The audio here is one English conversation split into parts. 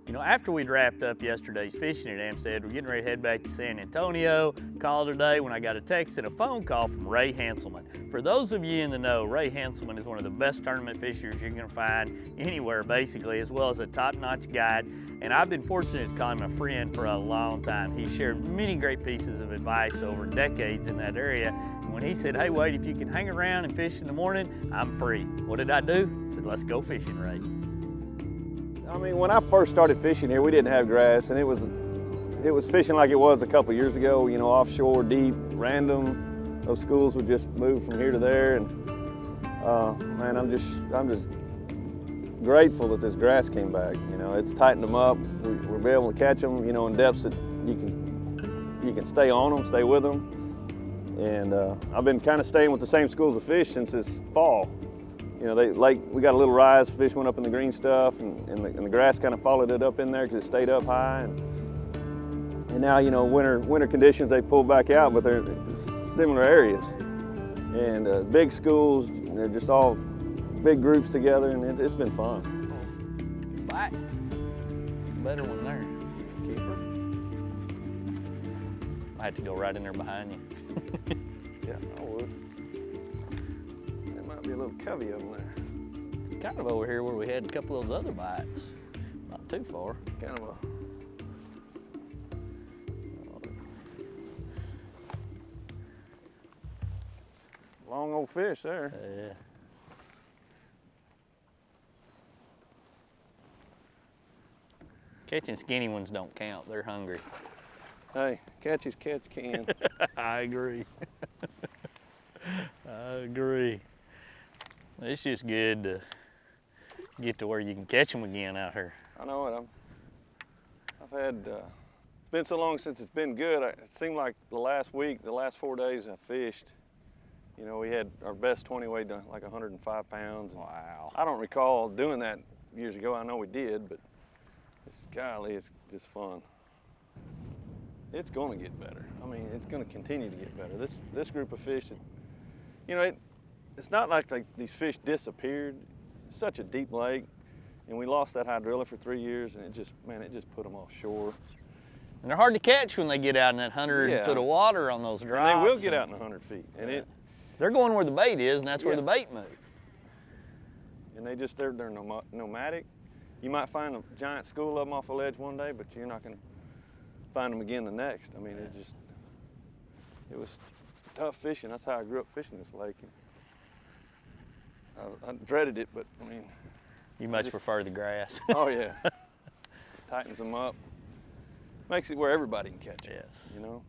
You know, after we'd wrapped up yesterday's fishing at Amistad, we're getting ready to head back to San Antonio. Call today when I got a text and a phone call from Ray Hanselman. For those of you in the know, Ray Hanselman is one of the best tournament fishers you're gonna find anywhere basically, as well as a top-notch guide. And I've been fortunate to call him a friend for a long time. He's shared many great pieces of advice over decades in that area. And when he said, hey Wade, if you can hang around and fish in the morning, I'm free. What did I do? I said, let's go fishing, Ray. I mean, when I first started fishing here, we didn't have grass, and it was fishing like it was a couple years ago, you know, offshore, deep, random. Those schools would just move from here to there, and man, I'm just grateful that this grass came back. You know, it's tightened them up. We'll be able to catch them, you know, in depths that you can stay on them, stay with them. And I've been kind of staying with the same schools of fish since this fall. You know, we got a little rise, fish went up in the green stuff, and the grass kind of followed it up in there because it stayed up high. And now, you know, winter conditions, they pull back out, but they're similar areas. And big schools, they're just all big groups together, and it's been fun. Bite. Better one there. Keeper. I had to go right in there behind you. Yeah, I would. There might be a little covey of them there. It's kind of over here where we had a couple of those other bites. Not too far. Kind of a long old fish there. Yeah. Catching skinny ones don't count. They're hungry. Hey, catch as catch can. I agree. I agree. It's just good to get to where you can catch them again out here. I know it. I've had, it's been so long since it's been good. It seemed like the last 4 days I fished, you know, we had our best 20 weighed like 105 pounds. Wow. I don't recall doing that years ago. I know we did, but golly, it's just fun. It's going to get better. I mean, it's going to continue to get better. This group of fish, you know, it's not like these fish disappeared. It's such a deep lake, and we lost that hydrilla for 3 years, and it just put them offshore. And they're hard to catch when they get out in that 100 foot of water on those drops. And they will get out in 100 feet. And they're going where the bait is, and that's where the bait moves. And they're nomadic. You might find a giant school of them off a ledge one day, but you're not going to find them again the next. I mean, it was tough fishing. That's how I grew up fishing this lake. I dreaded it, but I mean. You much prefer the grass. Oh yeah. Tightens them up. Makes it where everybody can catch it. Yes. You know,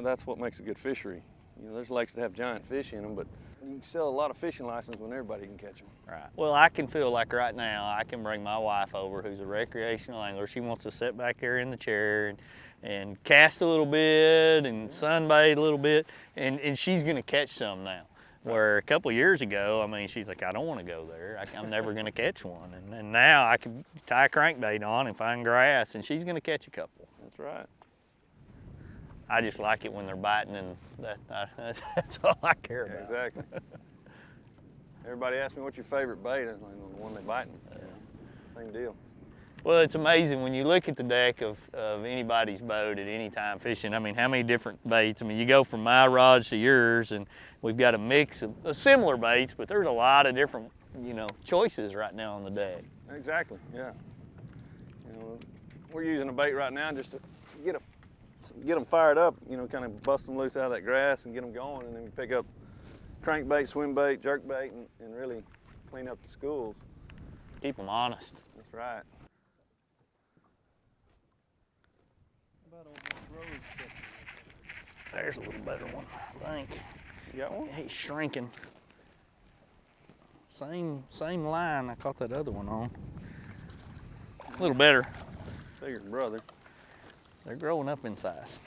that's what makes a good fishery. You know, there's lakes that have giant fish in them, but you can sell a lot of fishing licenses when everybody can catch them. Right. Well, I can feel like right now I can bring my wife over, who's a recreational angler. She wants to sit back here in the chair and cast a little bit and sunbathe a little bit, and she's going to catch some now. Where a couple years ago, I mean, she's like, I don't want to go there. I'm never going to catch one. And now I can tie a crankbait on and find grass, and she's going to catch a couple. That's right. I just like it when they're biting, and that's all I care about. Exactly. Everybody asks me, what's your favorite bait? I'm like, the one they're biting. Yeah. Same deal. Well, it's amazing when you look at the deck of anybody's boat at any time fishing. I mean, how many different baits? I mean, you go from my rods to yours, and we've got a mix of similar baits, but there's a lot of different, you know, choices right now on the deck. Exactly, yeah. You know, we're using a bait right now just to get them fired up, you know, kind of bust them loose out of that grass and get them going, and then we pick up crankbait, swim bait, jerk bait, and really clean up the schools. Keep them honest. That's right. There's a little better one, I think. You got one? He's shrinking. Same line I caught that other one on. A little better. Bigger brother. They're growing up in size.